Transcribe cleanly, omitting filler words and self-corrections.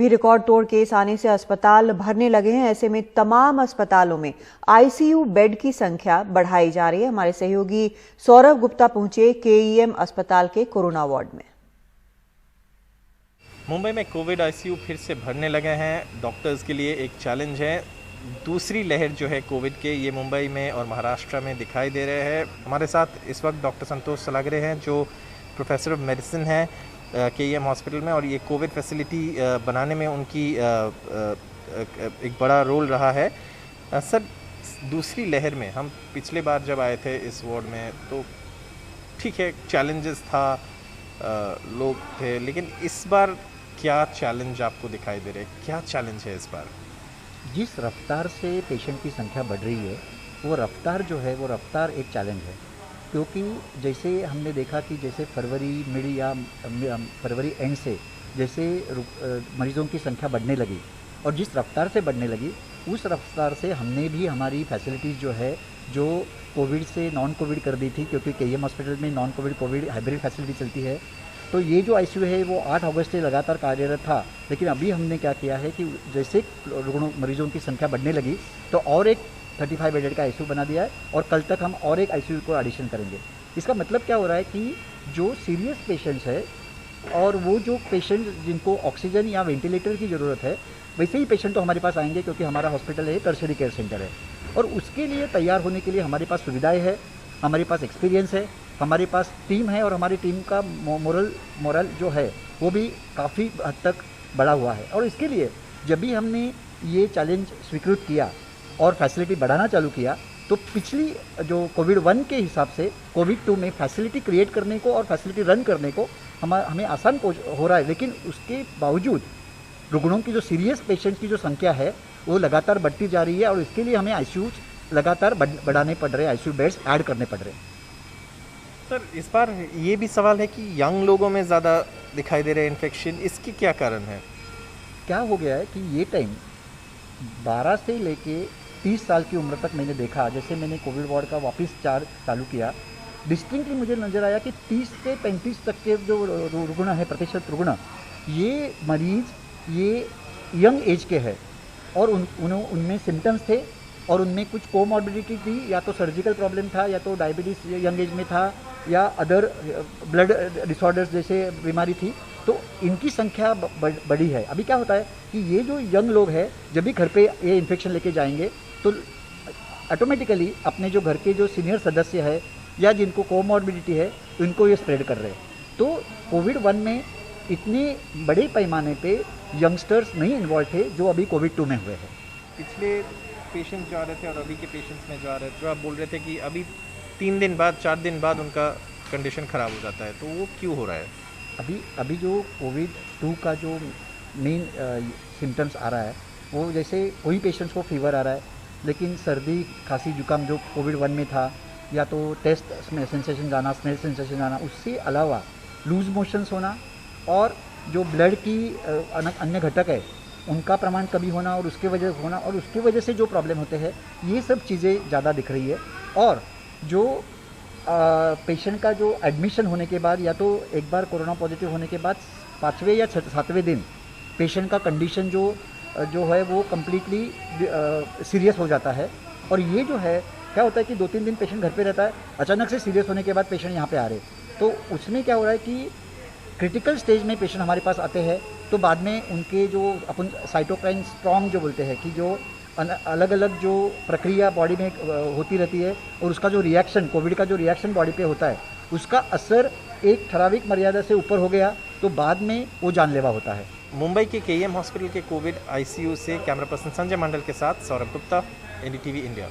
भी रिकॉर्ड तोड़ केस आने से अस्पताल भरने लगे हैं। ऐसे में तमाम अस्पतालों में आईसीयू बेड की संख्या बढ़ाई जा रही है। हमारे सहयोगी सौरभ गुप्ता पहुंचे केईएम अस्पताल के कोरोना वार्ड में। मुंबई में कोविड आईसीयू फिर से भरने लगे हैं। डॉक्टर्स के लिए एक चैलेंज है। दूसरी लहर जो है कोविड के, ये मुंबई में और महाराष्ट्र में दिखाई दे रहे हैं। हमारे साथ इस वक्त डॉक्टर संतोष सलागरे हैं, जो प्रोफेसर ऑफ मेडिसिन हैं केईएम हॉस्पिटल में, और ये कोविड फैसिलिटी बनाने में उनकी एक बड़ा रोल रहा है। सर, दूसरी लहर में हम पिछले बार जब आए थे इस वार्ड में तो ठीक है, चैलेंजेस था, लोग थे, लेकिन इस बार क्या चैलेंज आपको दिखाई दे रहे हैं? क्या चैलेंज है इस बार? जिस रफ्तार से पेशेंट की संख्या बढ़ रही है, वो रफ्तार जो है वो रफ्तार एक चैलेंज है। क्योंकि जैसे हमने देखा कि जैसे फरवरी मिड या फरवरी एंड से जैसे मरीज़ों की संख्या बढ़ने लगी और जिस रफ्तार से बढ़ने लगी, उस रफ्तार से हमने भी हमारी फैसिलिटीज़ जो है जो कोविड से नॉन कोविड कर दी थी, क्योंकि केईएम हॉस्पिटल में non Covid Covid hybrid facility चलती है। तो ये जो आईसीयू है वो 8 अगस्त से लगातार कार्यरत था। लेकिन अभी हमने क्या किया है कि जैसे मरीजों की संख्या बढ़ने लगी तो और एक 35 बेडेड का आईसीयू बना दिया है और कल तक हम और एक आईसीयू को एडिशन करेंगे। इसका मतलब क्या हो रहा है कि जो सीरियस पेशेंट्स है और वो जो पेशेंट जिनको ऑक्सीजन या वेंटिलेटर की ज़रूरत है, वैसे ही पेशेंट तो हमारे पास आएंगे, क्योंकि हमारा हॉस्पिटल है टर्शरी केयर सेंटर है। और उसके लिए तैयार होने के लिए हमारे पास सुविधाएँ है, हमारे पास एक्सपीरियंस है, हमारे पास टीम है, और हमारी टीम का मोरल जो है वो भी काफ़ी हद तक बढ़ा हुआ है। और इसके लिए जब भी हमने ये चैलेंज स्वीकृत किया और फैसिलिटी बढ़ाना चालू किया, तो पिछली जो कोविड 1 के हिसाब से कोविड 2 में फैसिलिटी क्रिएट करने को और फैसिलिटी रन करने को हमें आसान हो रहा है। लेकिन उसके बावजूद रुग्णों की जो सीरियस पेशेंट्स की जो संख्या है वो लगातार बढ़ती जा रही है, और इसके लिए हमें आईसीयू लगातार बढ़ाने पड़ रहे हैं, आईसीयू बेड्स ऐड करने पड़ रहे हैं। सर, इस बार ये भी सवाल है कि यंग लोगों में ज़्यादा दिखाई दे रहे हैं इन्फेक्शन, इसकी क्या कारण है? क्या हो गया है कि ये टाइम 12 से लेके 30 साल की उम्र तक मैंने देखा, जैसे मैंने कोविड वार्ड का वापस चालू किया, डिस्टिंक्टली मुझे नज़र आया कि 30 से 35 तक के जो रुग्ण है, प्रतिशत रुग्ण, ये मरीज़ ये यंग एज के हैं और उनमें सिम्टम्स थे और उनमें कुछ कोमॉर्बिडिटी थी, या तो सर्जिकल प्रॉब्लम था, या तो डायबिटीज़ यंग एज में था, या अदर ब्लड डिसऑर्डर्स जैसे बीमारी थी। तो इनकी संख्या बड़ी है। अभी क्या होता है कि ये जो यंग लोग हैं, जब भी घर पे ये इन्फेक्शन लेके जाएंगे तो ऑटोमेटिकली अपने जो घर के जो सीनियर सदस्य है या जिनको कोमॉर्बिडिटी है, उनको ये स्प्रेड कर रहे हैं। तो कोविड 1 में इतने बड़े पैमाने पे यंगस्टर्स नहीं इन्वॉल्व थे जो अभी कोविड 2 में हुए हैं। पिछले पेशेंट जो आ रहे थे और अभी के पेशेंट्स में जो आ रहे थे, जो आप बोल रहे थे कि अभी 3 दिन बाद 4 दिन बाद उनका कंडीशन ख़राब हो जाता है, तो वो क्यों हो रहा है? अभी जो कोविड 2 का जो मेन सिम्टम्स आ रहा है, वो जैसे कोई पेशेंट्स को फीवर आ रहा है, लेकिन सर्दी खांसी जुकाम जो कोविड 1 में था, या तो टेस्ट सेंसेशन जाना, स्मेल सेंसेशन जाना, उससे अलावा लूज मोशंस होना और जो ब्लड की अन्य घटक है उनका प्रमाण कमी होना और उसके वजह से जो प्रॉब्लम होते हैं, ये सब चीज़ें ज़्यादा दिख रही है। और जो पेशेंट का जो एडमिशन होने के बाद, या तो एक बार कोरोना पॉजिटिव होने के बाद 5वें या 7वें दिन पेशेंट का कंडीशन जो है वो कम्प्लीटली सीरियस हो जाता है। और ये जो है क्या होता है कि 2-3 दिन पेशेंट घर पे रहता है, अचानक से सीरियस होने के बाद पेशेंट यहाँ पे आ रहे, तो उसमें क्या हो रहा है कि क्रिटिकल स्टेज में पेशेंट हमारे पास आते हैं, तो बाद में उनके जो अपन साइटोकाइन स्ट्रॉन्ग जो बोलते हैं कि जो अलग अलग जो प्रक्रिया बॉडी में होती रहती है, और उसका जो रिएक्शन, कोविड का जो रिएक्शन बॉडी पे होता है, उसका असर एक ठराविक मर्यादा से ऊपर हो गया तो बाद में वो जानलेवा होता है। मुंबई के केईएम हॉस्पिटल के कोविड आईसीयू से कैमरा पर्सन संजय मंडल के साथ सौरभ गुप्ता, एनडीटीवी इंडिया।